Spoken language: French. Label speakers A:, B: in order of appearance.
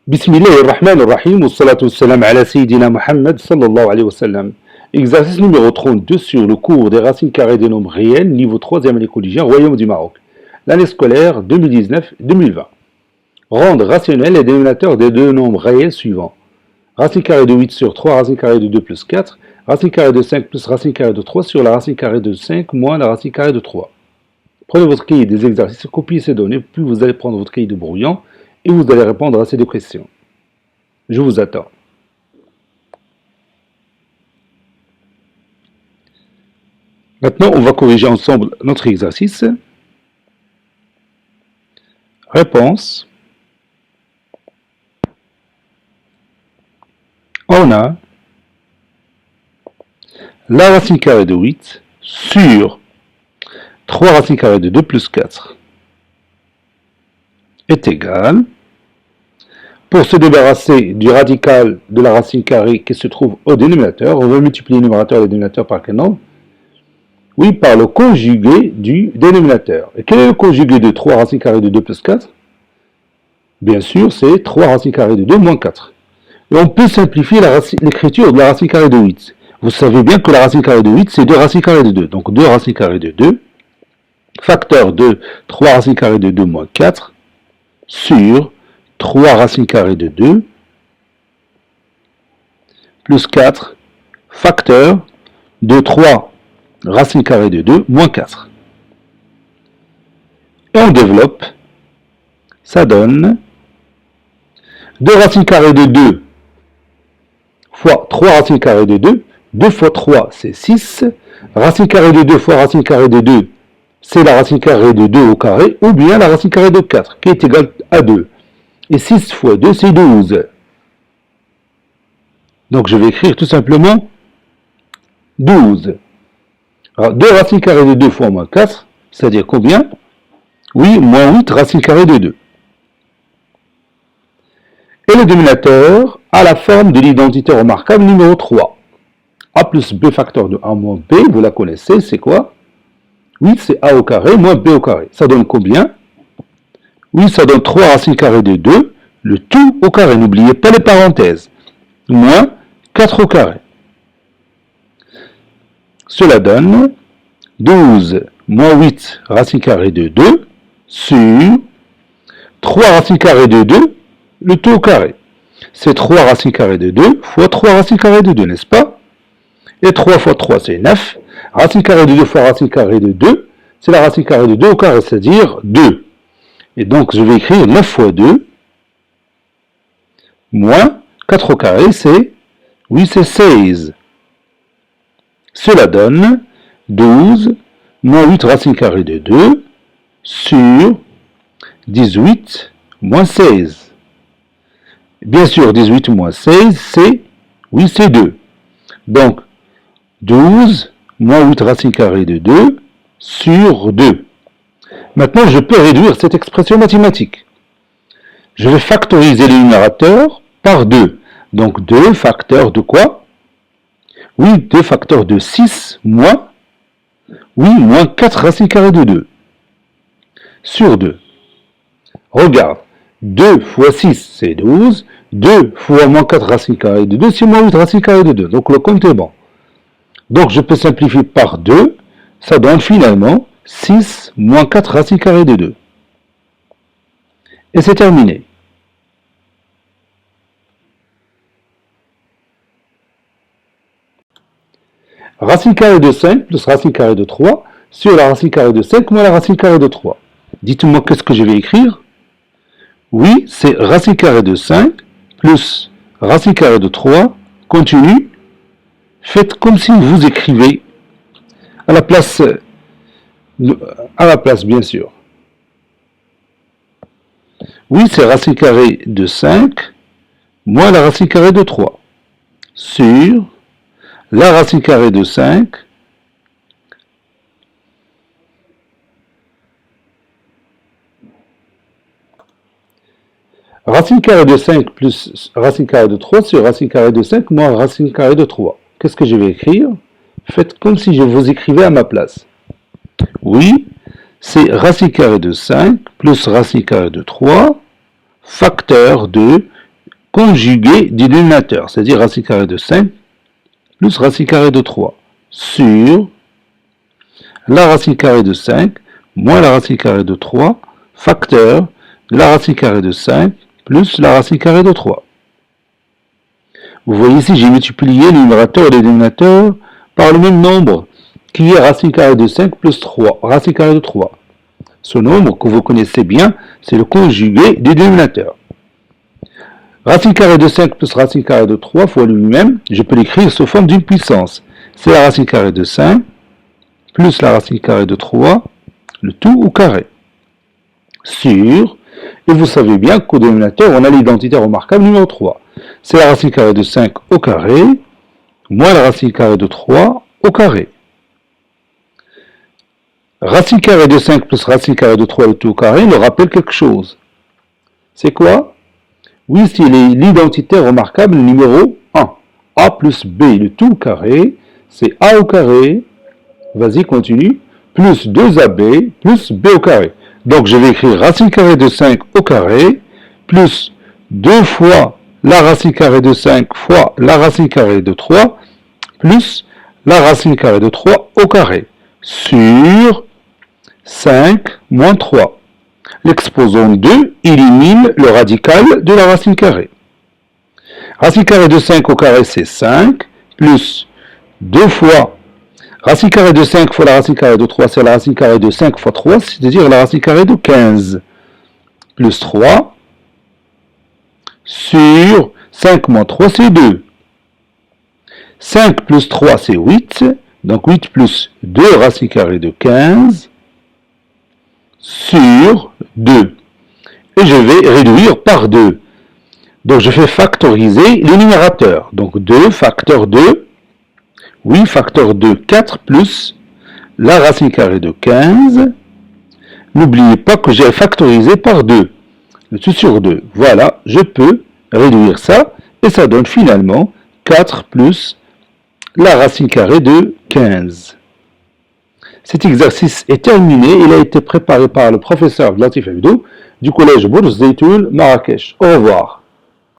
A: Bismillah ar-Rahman ar-Rahim, wa salatu wa salam ala Sayyidina Muhammad sallallahu alayhi wa sallam. Exercice numéro 32 sur le cours des racines carrées des nombres réels, niveau 3e année collégienne, Royaume du Maroc. L'année scolaire 2019-2020. Rendre rationnel les dénominateurs des deux nombres réels suivants. Racine carrée de 8 sur 3, racine carrée de 2 plus 4, racine carrée de 5 plus racine carrée de 3 sur la racine carrée de 5 moins la racine carrée de 3. Prenez votre cahier des exercices, copiez ces données, puis vous allez prendre votre cahier de brouillon et vous allez répondre à ces deux questions. Je vous attends. Maintenant, on va corriger ensemble notre exercice. Réponse. On a la racine carrée de 8 sur 3 racines carrées de 2 plus 4 est égal. Pour se débarrasser du radical de la racine carrée qui se trouve au dénominateur, on va multiplier le numérateur et le dénominateur par quel nombre? Oui, par le conjugué du dénominateur. Et quel est le conjugué de 3 racines carrées de 2 plus 4? Bien sûr, c'est 3 racines carrées de 2 moins 4. Et on peut simplifier l'écriture de la racine carrée de 8. Vous savez bien que la racine carrée de 8, c'est 2 racines carrées de 2. Donc 2 racines carrées de 2, facteur de 3 racines carrées de 2 moins 4, sur 3 racines carrées de 2, plus 4, facteur de 3 racines carrées de 2, moins 4. Et on développe, ça donne 2 racines carrées de 2 fois 3 racines carrées de 2, 2 fois 3 c'est 6, racine carrée de 2 fois racine carrée de 2, c'est la racine carrée de 2 au carré, ou bien la racine carrée de 4, qui est égale à 2. Et 6 fois 2, c'est 12. Donc je vais écrire tout simplement 12. Alors 2 racines carrées de 2 fois moins 4, c'est-à-dire combien? Oui, moins 8 racines carrées de 2. Et le dénominateur a la forme de l'identité remarquable numéro 3. A plus B facteur de A moins B, vous la connaissez, c'est quoi? Oui, c'est A au carré moins B au carré. Ça donne combien? Oui, ça donne 3 racines carrées de 2, le tout au carré. N'oubliez pas les parenthèses. Moins 4 au carré. Cela donne 12 moins 8 racines carrées de 2 sur 3 racines carrées de 2, le tout au carré. C'est 3 racines carrées de 2 fois 3 racines carrées de 2, n'est-ce pas? Et 3 fois 3, c'est 9. Racine carrée de 2 fois racine carrée de 2, c'est la racine carrée de 2 au carré, c'est-à-dire 2. Et donc, je vais écrire 9 fois 2, moins 4 au carré, c'est, oui, c'est 16. Cela donne 12 moins 8 racine carrée de 2 sur 18 moins 16. Bien sûr, 18 moins 16, c'est, oui, c'est 2. Donc, 12 moins 8 racine carrée de 2 sur 2. Maintenant, je peux réduire cette expression mathématique. Je vais factoriser le numérateur par 2. Donc 2 facteur de quoi? Oui, 2 facteur de 6 moins, oui, moins 4 racine carrée de 2 sur 2. Regarde, 2 fois 6, c'est 12. 2 fois moins 4 racine carrée de 2, c'est moins 8 racine carrée de 2. Donc le compte est bon. Donc je peux simplifier par 2. Ça donne finalement 6 moins 4 racine carrée de 2. Et c'est terminé. Racine carrée de 5 plus racine carrée de 3 sur la racine carrée de 5 moins la racine carrée de 3. Dites-moi qu'est-ce que je vais écrire? Oui, c'est racine carrée de 5 plus racine carrée de 3 continue. Faites comme si vous écrivez à la place bien sûr. Oui, c'est racine carrée de 5 moins la racine carrée de 3 sur la racine carrée de 5 racine carrée de 5 plus racine carrée de 3 sur racine carrée de 5 moins racine carrée de 3. Qu'est-ce que je vais écrire? Faites comme si je vous écrivais à ma place. Oui, c'est racine carrée de 5 plus racine carrée de 3 facteur de conjugué du dénominateur, c'est-à-dire racine carrée de 5 plus racine carrée de 3 sur la racine carrée de 5 moins la racine carrée de 3 facteur de la racine carrée de 5 plus la racine carrée de 3. Vous voyez ici, j'ai multiplié le numérateur et le dénominateur par le même nombre, qui est racine carrée de 5 plus 3, racine carrée de 3. Ce nombre que vous connaissez bien, c'est le conjugué du dénominateur. Racine carrée de 5 plus racine carrée de 3 fois lui-même, je peux l'écrire sous forme d'une puissance. C'est la racine carrée de 5 plus la racine carrée de 3, le tout au carré. Sur, et vous savez bien qu'au dénominateur, on a l'identité remarquable numéro 3. C'est la racine carrée de 5 au carré, moins la racine carrée de 3 au carré. Racine carrée de 5 plus racine carrée de 3 le tout au carré nous rappelle quelque chose. C'est quoi? Oui, c'est l'identité remarquable numéro 1. A plus B le tout au carré, c'est A au carré, vas-y continue, plus 2AB plus B au carré. Donc je vais écrire racine carrée de 5 au carré, plus 2 fois la racine carrée de 5 fois la racine carrée de 3, plus la racine carrée de 3 au carré, sur 5 moins 3. L'exposant 2 élimine le radical de la racine carrée. Racine carrée de 5 au carré, c'est 5, plus 2 fois racine carrée de 5 fois la racine carrée de 3, c'est la racine carrée de 5 fois 3, c'est-à-dire la racine carrée de 15, plus 3, sur 5 moins 3, c'est 2. 5 plus 3, c'est 8, donc 8 plus 2 racine carrée de 15, sur 2. Et je vais réduire par 2. Donc je fais factoriser le numérateur. Donc 2 facteur 2, 8 facteur 2, 4 plus la racine carrée de 15. N'oubliez pas que j'ai factorisé par 2. Le tout sur 2. Voilà, je peux réduire ça. Et ça donne finalement 4 plus la racine carrée de 15. Cet exercice est terminé. Il a été préparé par le professeur Latif Abdou du collège Bourz Zeytoun, Marrakech. Au revoir.